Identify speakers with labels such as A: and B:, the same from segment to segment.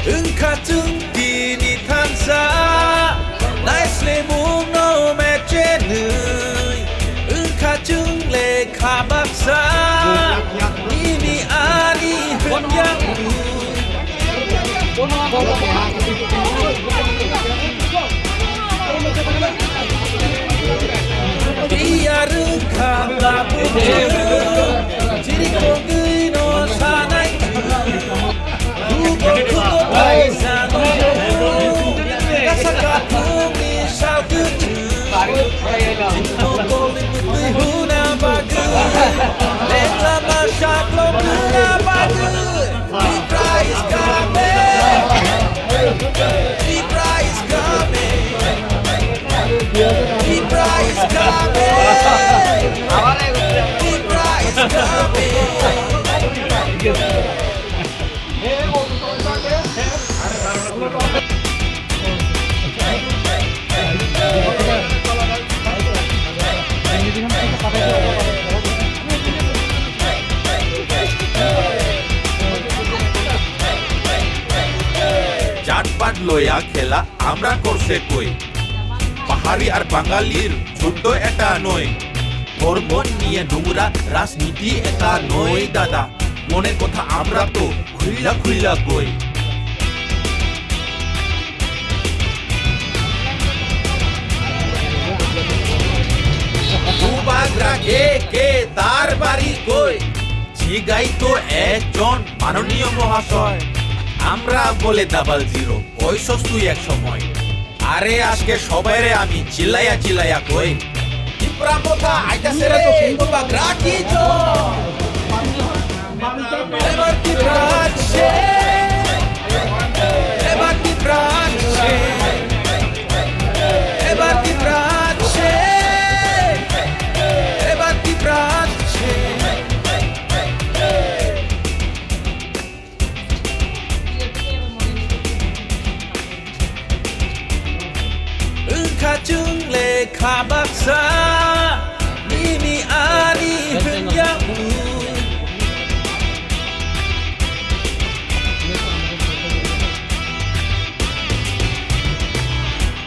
A: Engkau dini tansa Naisle mung no mecenui Engkau le kabaksa Ini ani henyak Biar engkau tak pujuk Ciri kongui no sanai Kugo paisano Kasaka pumi shall kutu Jinoko limutui huna bagu Letla mashaklo huna bagu Libra is coming Libra is coming Libra is coming Libra is coming চাটপাট লইয়া খেলা আমরা করছে কই পাহাড়ি আর বাঙালির ছোট্ট এটা নয় ধর্ম নিয়ে নোংরা রাজনীতি এটা নয় দাদা মনের কথা আমরা তো খুইলা খুইলা কই দুবাগরা কে তার বাড়ি কই জিগাই তো একজন মাননীয় মহাশয় আমরা বলে ডাবল জিরো কইছস তুই এক সময় আরে আজকে সবাইরে আমি চিল্লাইয়া কই ত্রিপুরা মোটা আইতাছে রে দুবাগরা কি তো এবার ত্রিপুরা আছে এবার ত্রিপুরা আছে এবার ত্রিপুরা আছে এবার ত্রিপুরা আছে Engkau le kabaksa Ini ani henyamu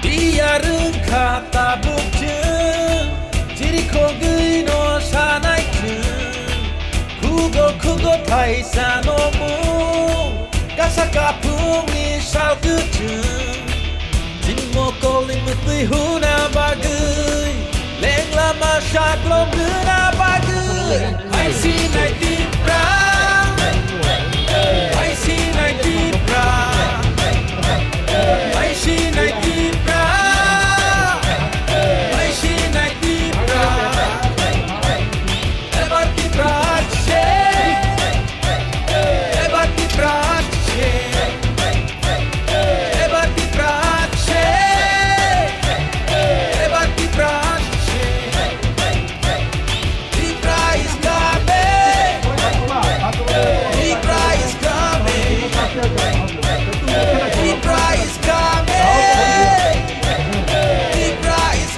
A: Biar engkau tak bukjeng Ciri kongui no sanai jeng Kugo paisanomu Kasaka pungi shal kejeng Jinmoko limutui huna bagai Leng lama syaklom huna bagai I see night deep brown I see night deep brown I see night deep brown I see night deep brown Ebat di prache Ebat di prache Ebat di prache Ebat di prache Libra is coming Libra is coming Libra is coming Libra is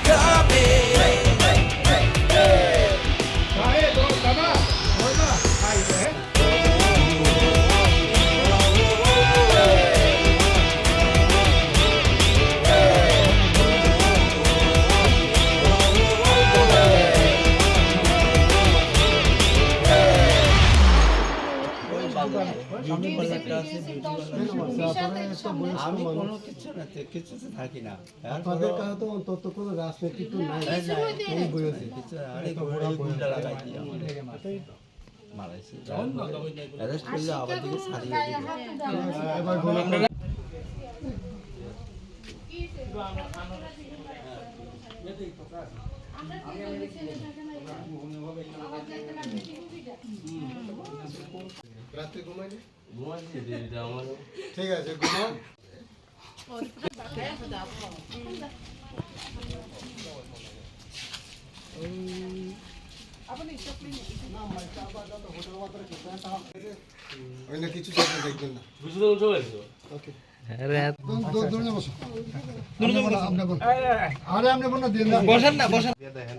B: আমি কোনো কিছু না কিছুতে থাকি না আপনাদের কাছে তো অন্তত কোনো রাজনৈতিক তো নাই এই বয়সে কিছু আরে গুন্ডা লাগাই দিয়ে আমাদের মারাইছে অ্যারেস্ট করলে আবার দিকে ছাড়িয়ে দিবে এবার আমরা রাতে ঘুমাইনি ঠিক আছে ঘুমাও। অন্য কিছু চাইতে দেখবেন না। ওকে দৌড়ে বসো। আরে আপনি বলো দিয়ে না। বসেন না বসেন। দেখেন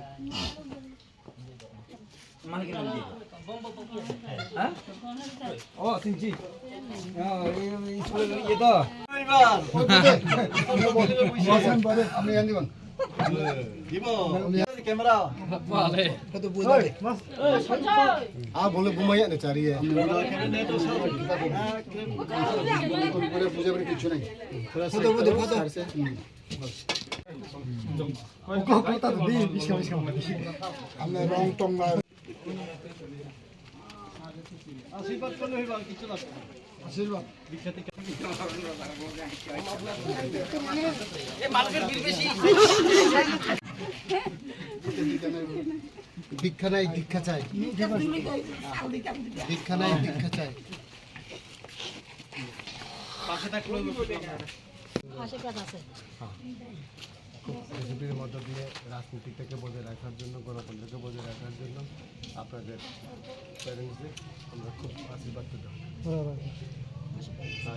C: ও তিনজি স্কুলের ইয়ে তো
B: বসেন পরে আপনি এনে দিবেন। ক্যামেরা কত বুঝাবে বলে ঘুমাইয়া না চারিয়ে বুঝাবে কিছু নাই আমরা রং টং আশীর্বাদ করলে হইবা কিছু না আশীর্বাদ দীক্ষা নাই দীক্ষা চাই দীক্ষা নাই দীক্ষা চাই বিজেপির মধ্য দিয়ে রাজনীতিটাকে বজায় রাখার জন্য গণতন্ত্রকে বজায় রাখার জন্য আপনাদের প্যারেন্টসদের আমরা খুব আশীর্বাদ দিতাম।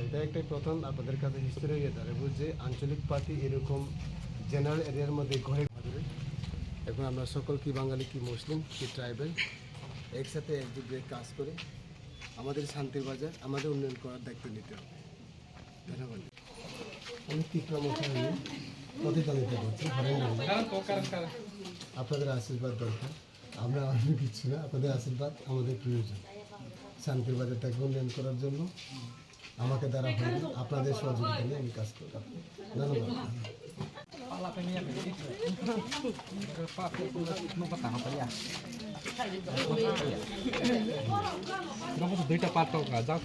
B: এটা একটাই প্রথম আপনাদের কাছে হিস্ট্রি হয়ে দাঁড়াবো যে আঞ্চলিক পার্টি এরকম জেনারেল এরিয়ার মধ্যে ঘরে ঘরে এখন আমরা সকল কি বাঙালি কি মুসলিম কি ট্রাইবেল একসাথে একজোট হয়ে কাজ করে আমাদের শান্তির বাজার আমাদের উন্নয়ন করার দায়িত্ব নিতে হবে। ধন্যবাদ। আমি তীক্ষ্ণ মশাই প্রতিদ্বন্দ্বিতা করছি আপনাদের আশীর্বাদ দরকার। আমরা আমাদের কিছু না, আপনাদের আশীর্বাদ আমাদের প্রয়োজন শান্তির বাজারটাকে উন্নয়ন করার জন্য। আমাকে দ্বারা হয় না, আপনাদের সহযোগিতা নিয়ে আমি কাজ করব। ধন্যবাদ।
C: দুইটা পাত্র যাও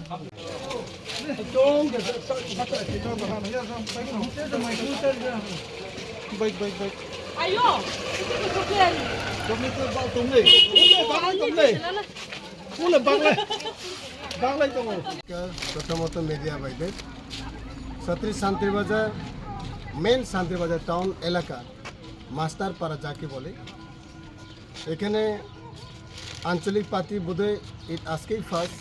D: Ayo,
B: প্রথমত মিডিয়া ভাইদের ছত্রিশ শান্তিরবাজার মেন শান্তিরবাজার টাউন এলাকা মাস্টারপাড়া যাকে বলে, এখানে আঞ্চলিক পার্টি বোধহয় আজকেই ফার্স্ট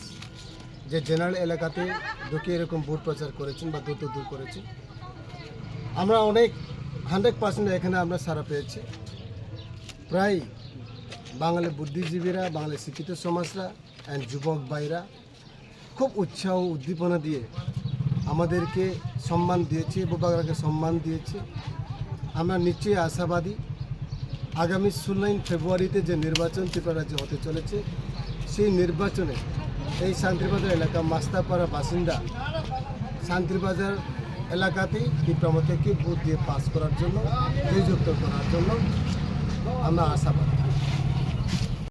B: যে জেনারেল এলাকাতে ঢুকে এরকম ভোট প্রচার করেছেন বা দ্রুত দূর করেছেন। আমরা অনেক 100% এখানে আমরা সাড়া পেয়েছি। প্রায় বাঙালি বুদ্ধিজীবীরা, বাঙালি শিক্ষিত সমাজরা অ্যান্ড যুবক ভাইরা খুব উৎসাহ উদ্দীপনা দিয়ে আমাদেরকে সম্মান দিয়েছে, বোবাগরাকে সম্মান দিয়েছে। আমরা নিশ্চয়ই আশাবাদী আগামী 16 ফেব্রুয়ারিতে যে নির্বাচন ত্রিপুরা রাজ্যে হতে চলেছে সেই নির্বাচনে এই শান্তিরবাজার এলাকা মাস্টারপাড়া বাসিন্দা শান্তিরবাজার এলাকাতেই ত্রিপুরা থেকে ভোট দিয়ে পাস করার জন্য, জয়যুক্ত করার জন্য আমরা আশাবাদী।